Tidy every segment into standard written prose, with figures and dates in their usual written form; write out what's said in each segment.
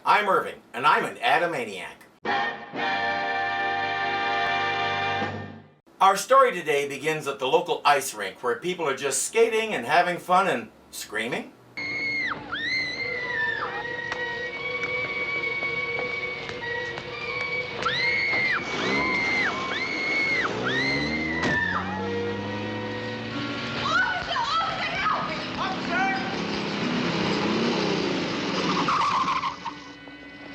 I'm Irving, and I'm an Adamaniac. Our story today begins at the local ice rink where people are just skating and having fun and screaming.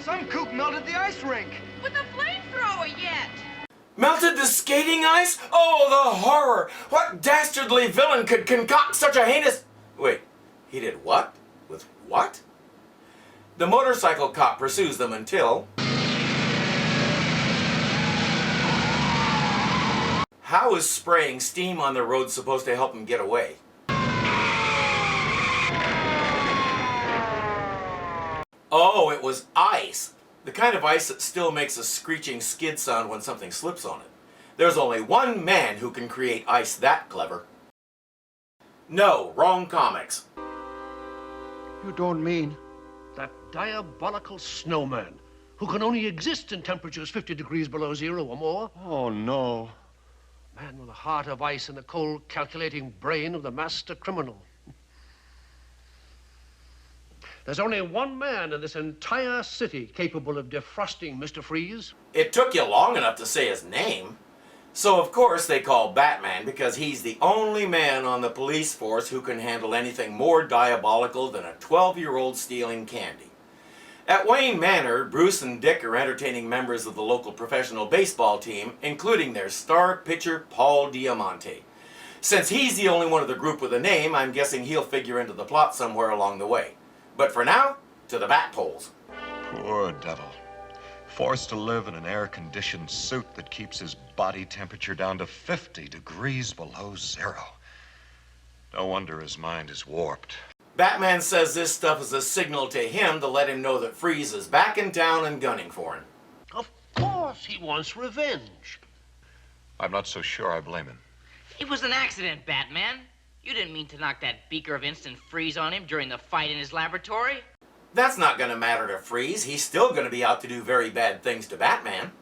Some kook melted the ice rink. With a flamethrower yet. Melted the skating ice? Oh, the horror! What dastardly villain could concoct such a heinous... Wait, he did what? With what? The motorcycle cop pursues them until... How is spraying steam on the road supposed to help him get away? Oh, it was ice. The kind of ice that still makes a screeching skid sound when something slips on it. There's only one man who can create ice that clever. No, wrong comics. You don't mean? That diabolical snowman, who can only exist in temperatures 50 degrees below zero or more. Oh, no. Man with a heart of ice and the cold, calculating brain of the master criminal. There's only one man in this entire city capable of defrosting Mr. Freeze. It took you long enough to say his name. So of course they call Batman because he's the only man on the police force who can handle anything more diabolical than a 12-year-old stealing candy. At Wayne Manor, Bruce and Dick are entertaining members of the local professional baseball team, including their star pitcher, Paul Diamante. Since he's the only one of the group with a name, I'm guessing he'll figure into the plot somewhere along the way. But for now, to the bat poles. Poor devil. Forced to live in an air-conditioned suit that keeps his body temperature down to 50 degrees below zero. No wonder his mind is warped. Batman says this stuff is a signal to him to let him know that Freeze is back in town and gunning for him. Of course he wants revenge. I'm not so sure I blame him. It was an accident, Batman. You didn't mean to knock that beaker of instant freeze on him during the fight in his laboratory. That's not going to matter to Freeze. He's still going to be out to do very bad things to Batman.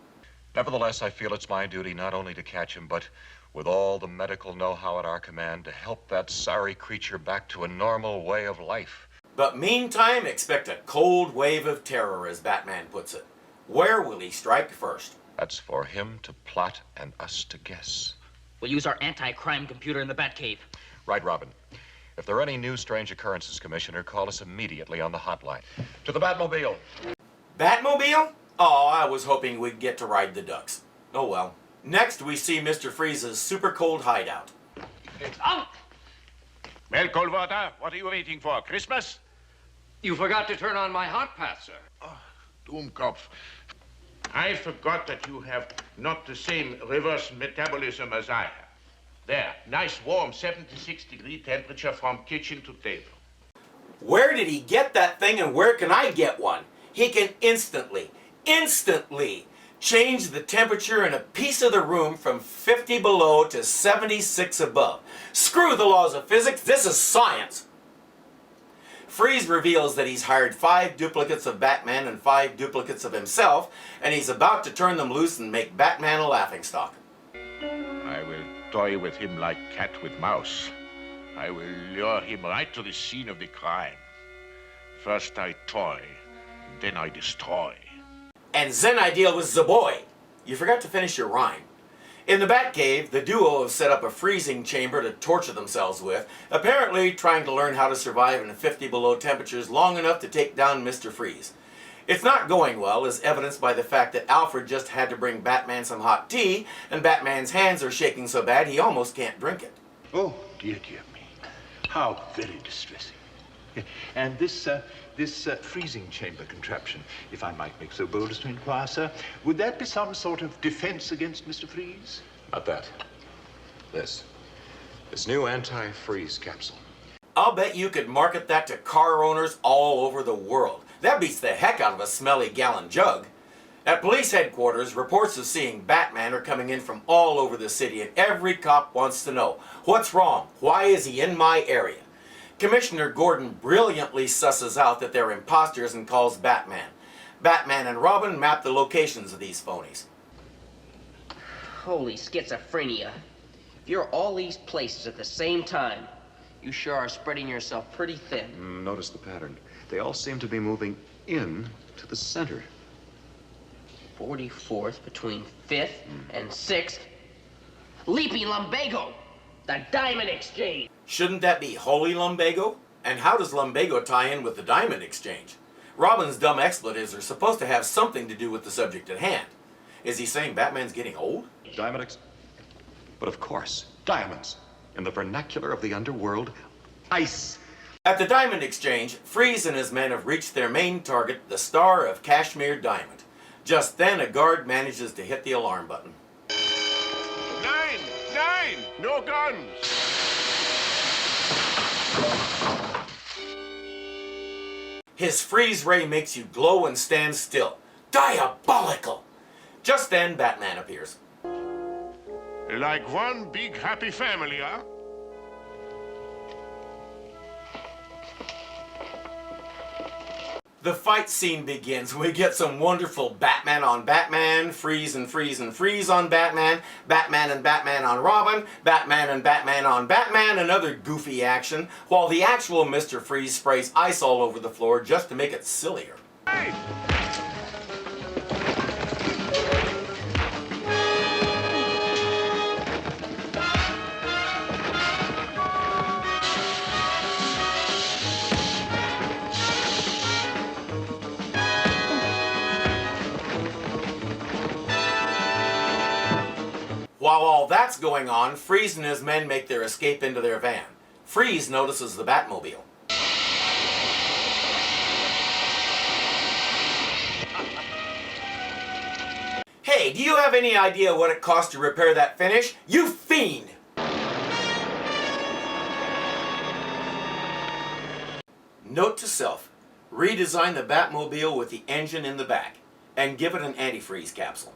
Nevertheless, I feel it's my duty not only to catch him, but with all the medical know-how at our command, to help that sorry creature back to a normal way of life. But meantime, expect a cold wave of terror, as Batman puts it. Where will he strike first? That's for him to plot and us to guess. We'll use our anti-crime computer in the Batcave. Right, Robin. If there are any new strange occurrences, Commissioner, call us immediately on the hotline. To the Batmobile. Batmobile? Oh, I was hoping we'd get to ride the ducks. Oh well. Next, we see Mr. Freeze's super cold hideout. It's out! Well, Coldwater, what are you waiting for? Christmas? You forgot to turn on my hot path, sir. Oh, Doomkopf. I forgot that you have not the same reverse metabolism as I have. There, nice warm 76-degree temperature from kitchen to table. Where did he get that thing and where can I get one? He can instantly change the temperature in a piece of the room from 50 below to 76 above. Screw the laws of physics, this is science. Freeze reveals that he's hired 5 duplicates of Batman and 5 duplicates of himself, and he's about to turn them loose and make Batman a laughingstock. I will toy with him like cat with mouse. I will lure him right to the scene of the crime. First I toy, then I destroy. And then I deal with the boy. You forgot to finish your rhyme. In the Batcave, the duo have set up a freezing chamber to torture themselves with, apparently trying to learn how to survive in 50 below temperatures long enough to take down Mr. Freeze. It's not going well, as evidenced by the fact that Alfred just had to bring Batman some hot tea, and Batman's hands are shaking so bad he almost can't drink it. Oh, dear me. How very distressing. And this freezing chamber contraption, if I might make so bold as to inquire, sir, would that be some sort of defense against Mr. Freeze? Not that. This new anti-freeze capsule. I'll bet you could market that to car owners all over the world. That beats the heck out of a smelly gallon jug. At police headquarters, reports of seeing Batman are coming in from all over the city, and every cop wants to know, what's wrong? Why is he in my area? Commissioner Gordon brilliantly susses out that they're imposters and calls Batman. Batman and Robin map the locations of these phonies. Holy schizophrenia. If you're all these places at the same time, you sure are spreading yourself pretty thin. Notice the pattern. They all seem to be moving in to the center. 44th between 5th and 6th. Leaping Lumbago! The Diamond Exchange! Shouldn't that be Holy Lumbago? And how does Lumbago tie in with the Diamond Exchange? Robin's dumb expletives are supposed to have something to do with the subject at hand. Is he saying Batman's getting old? But of course, diamonds. In the vernacular of the underworld, ice. At the Diamond Exchange, Freeze and his men have reached their main target, the Star of Kashmir Diamond. Just then, a guard manages to hit the alarm button. 9! No guns! His freeze ray makes you glow and stand still. Diabolical! Just then, Batman appears. Like one big happy family, huh? The fight scene begins. We get some wonderful Batman on Batman, freeze and freeze and freeze on Batman, Batman and Batman on Robin, Batman and Batman on Batman, and other goofy action, while the actual Mr. Freeze sprays ice all over the floor just to make it sillier. Hey! While all that's going on, Freeze and his men make their escape into their van. Freeze notices the Batmobile. Hey, do you have any idea what it cost to repair that finish? You fiend! Note to self, redesign the Batmobile with the engine in the back, and give it an antifreeze capsule.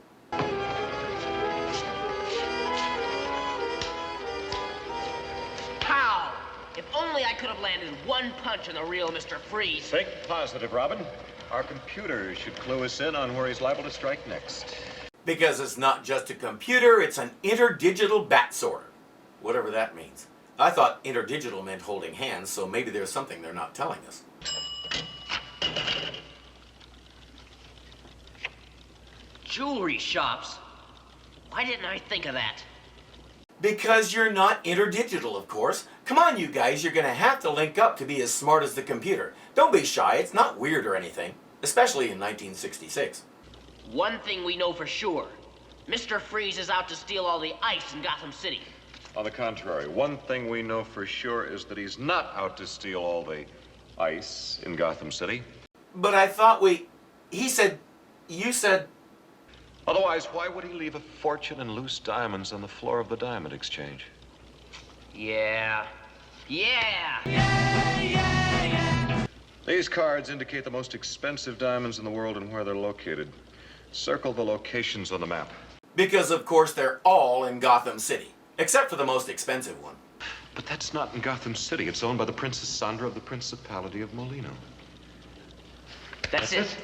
Pow! If only I could have landed one punch on the real Mr. Freeze. Think positive, Robin. Our computer should clue us in on where he's liable to strike next. Because it's not just a computer, it's an interdigital bat sorter. Whatever that means. I thought interdigital meant holding hands, so maybe there's something they're not telling us. Jewelry shops? Why didn't I think of that? Because you're not interdigital, of course. Come on, you guys, you're gonna have to link up to be as smart as the computer. Don't be shy, it's not weird or anything. Especially in 1966. One thing we know for sure. Mr. Freeze is out to steal all the ice in Gotham City. On the contrary, one thing we know for sure is that he's not out to steal all the ice in Gotham City. But I thought you said... Otherwise, why would he leave a fortune in loose diamonds on the floor of the Diamond Exchange? Yeah. These cards indicate the most expensive diamonds in the world and where they're located. Circle the locations on the map. Because, of course, they're all in Gotham City. Except for the most expensive one. But that's not in Gotham City. It's owned by the Princess Sandra of the Principality of Molino. That's it.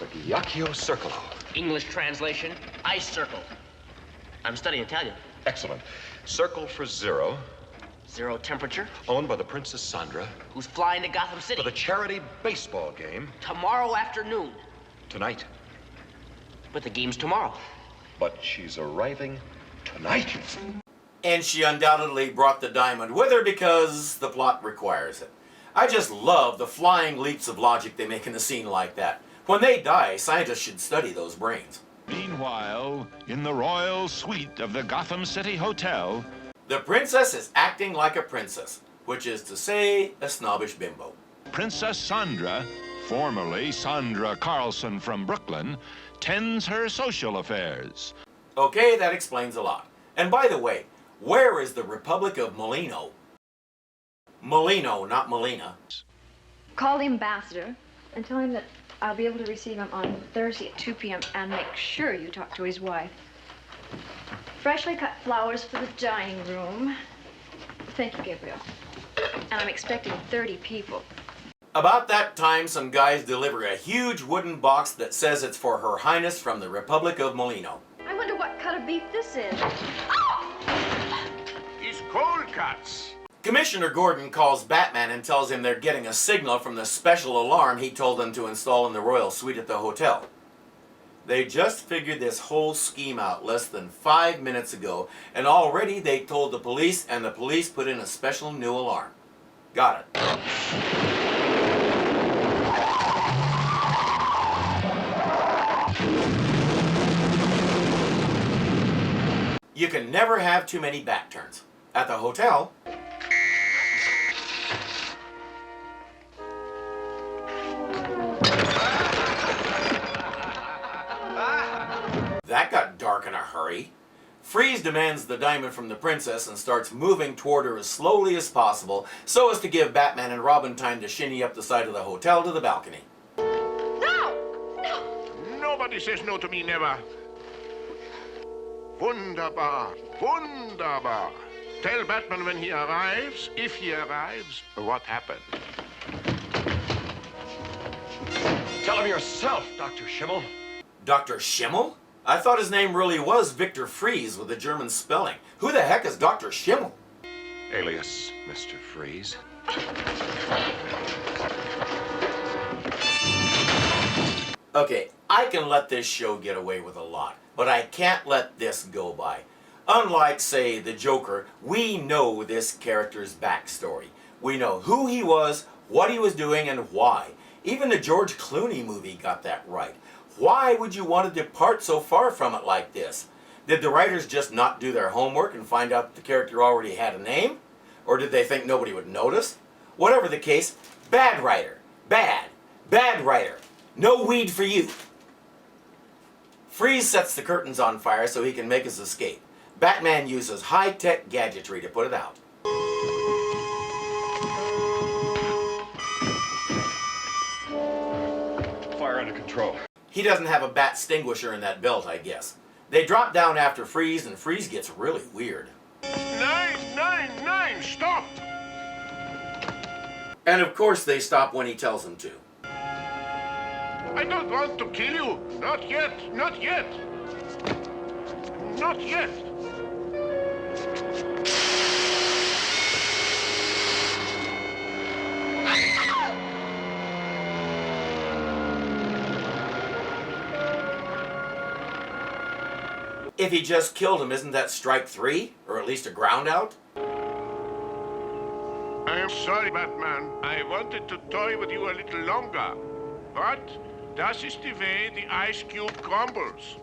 The Giacchio Circolo. English translation, ice circle. I'm studying Italian. Excellent. Circle for zero. Zero temperature. Owned by the Princess Sandra. Who's flying to Gotham City? For the charity baseball game. Tomorrow afternoon. Tonight. But the game's tomorrow. But she's arriving tonight. And she undoubtedly brought the diamond with her because the plot requires it. I just love the flying leaps of logic they make in a scene like that. When they die, scientists should study those brains. Meanwhile, in the royal suite of the Gotham City Hotel, the princess is acting like a princess, which is to say, a snobbish bimbo. Princess Sandra, formerly Sandra Carlson from Brooklyn, tends her social affairs. Okay, that explains a lot. And by the way, where is the Republic of Molino? Molino, not Molina. Call the ambassador and tell him that I'll be able to receive him on Thursday at 2 p.m. and make sure you talk to his wife. Freshly cut flowers for the dining room. Thank you, Gabriel. And I'm expecting 30 people. About that time, some guys deliver a huge wooden box that says it's for Her Highness from the Republic of Molino. I wonder what cut of beef this is. It's cold cuts. Commissioner Gordon calls Batman and tells him they're getting a signal from the special alarm he told them to install in the royal suite at the hotel. They just figured this whole scheme out less than 5 minutes ago, and already they told the police, and the police put in a special new alarm. Got it. You can never have too many back turns. At the hotel, that got dark in a hurry. Freeze demands the diamond from the princess and starts moving toward her as slowly as possible so as to give Batman and Robin time to shinny up the side of the hotel to the balcony. No! No! Nobody says no to me, never. Wunderbar. Wunderbar. Tell Batman when he arrives, if he arrives, what happened. Tell him yourself, Dr. Schimmel. Dr. Schimmel? I thought his name really was Victor Freeze with a German spelling. Who the heck is Dr. Schimmel? Alias, Mr. Freeze. Okay, I can let this show get away with a lot, but I can't let this go by. Unlike, say, the Joker, we know this character's backstory. We know who he was, what he was doing, and why. Even the George Clooney movie got that right. Why would you want to depart so far from it like this? Did the writers just not do their homework and find out that the character already had a name? Or did they think nobody would notice? Whatever the case, bad writer. Bad. Bad writer. No weed for you. Freeze sets the curtains on fire so he can make his escape. Batman uses high-tech gadgetry to put it out. Fire under control. He doesn't have a bat extinguisher in that belt, I guess. They drop down after Freeze, and Freeze gets really weird. 999, stop! And of course they stop when he tells them to. I don't want to kill you. Not yet, not yet. Not yet. If he just killed him, isn't that strike 3? Or at least a ground out? I am sorry, Batman. I wanted to toy with you a little longer. But das ist the way the ice cube crumbles.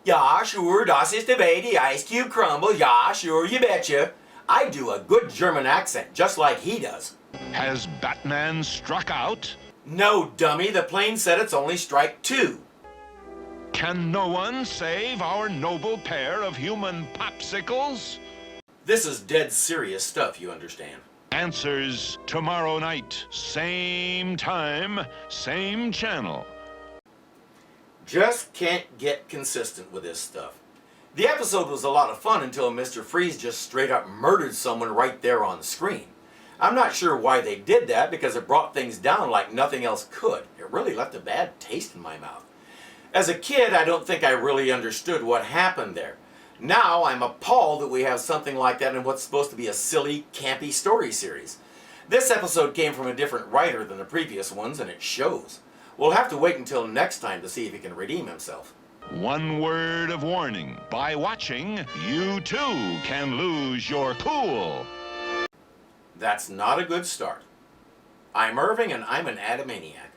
Ja, sure, das ist the way the ice cube crumbles. Ja, sure, you betcha. I do a good German accent, just like he does. Has Batman struck out? No, dummy, the plane said it's only strike 2. Can no one save our noble pair of human popsicles? This is dead serious stuff, you understand. Answers tomorrow night. Same time, same channel. Just can't get consistent with this stuff. The episode was a lot of fun until Mr. Freeze just straight up murdered someone right there on screen. I'm not sure why they did that because it brought things down like nothing else could. It really left a bad taste in my mouth. As a kid, I don't think I really understood what happened there. Now I'm appalled that we have something like that in what's supposed to be a silly, campy story series. This episode came from a different writer than the previous ones, and it shows. We'll have to wait until next time to see if he can redeem himself. One word of warning. By watching, you too can lose your cool. That's not a good start. I'm Irving, and I'm an Adamaniac.